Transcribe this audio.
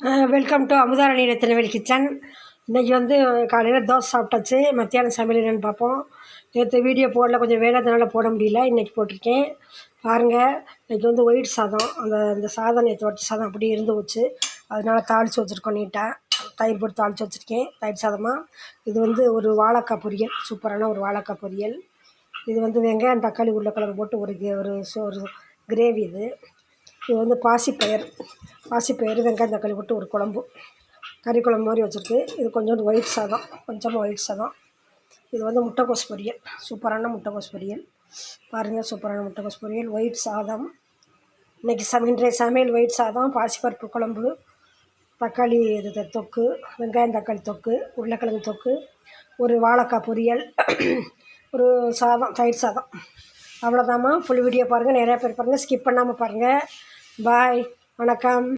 Welcome to Amudharani Tirunelveli kitchen. இன்றைக்கி வந்து காலையில் தோசை சாப்பிட்டாச்சு. மத்தியானம் சமையல் என்னென்னு பார்ப்போம். நேற்று வீடியோ போடல, கொஞ்சம் வேலைனால போட முடியல. இன்றைக்கி போட்டிருக்கேன் பாருங்கள். இன்றைக்கி வந்து ஒயிட் சாதம். அந்த சாதம் நேற்று வச்ச சாதம் அப்படியே இருந்து போச்சு. அதனால் தாளித்து வச்சுருக்கோம். நீட்டாக தயிர் போட்டு தாளித்து வச்சுருக்கேன், தயிர் சாதமாக. இது வந்து ஒரு வாழைக்காய் பொரியல், சூப்பரான ஒரு வாழைக்காய் பொரியல். இது வந்து வெங்காயம் தக்காளி உருளைக்கிழங்கு போட்டு ஒரு கிரேவி. இது வந்து பாசிப்பயிறு வெங்காயம் தக்காளி போட்டு ஒரு குழம்பு, கறி குழம்பு மாதிரி வச்சுருக்கு. இது கொஞ்சோண்டு ஒயிட் சாதம், கொஞ்சமாக ஒயிட் சாதம். இது வந்து முட்டைக்கோஸ் பொரியல், சூப்பரான முட்டைக்கோஸ் பொரியல் பாருங்கள். சூப்பரான முட்டைக்கோஸ் பொரியல், ஒயிட் சாதம். இன்றைக்கி சமையல் ஒயிட் சாதம், பாசிப்பருப்பு குழம்பு, தக்காளி தொக்கு, வெங்காயம் தக்காளி தொக்கு, உருளைக்கிழங்கு தொக்கு, ஒரு வாழைக்காய் பொரியல், ஒரு சாதம், தயிர் சாதம். அவ்வளோதாம்மா. ஃபுல் வீடியோ பாருங்கள். நிறையா பேர் பாருங்கள், ஸ்கிப் பண்ணாமல் பாருங்கள். பாய், வணக்கம்.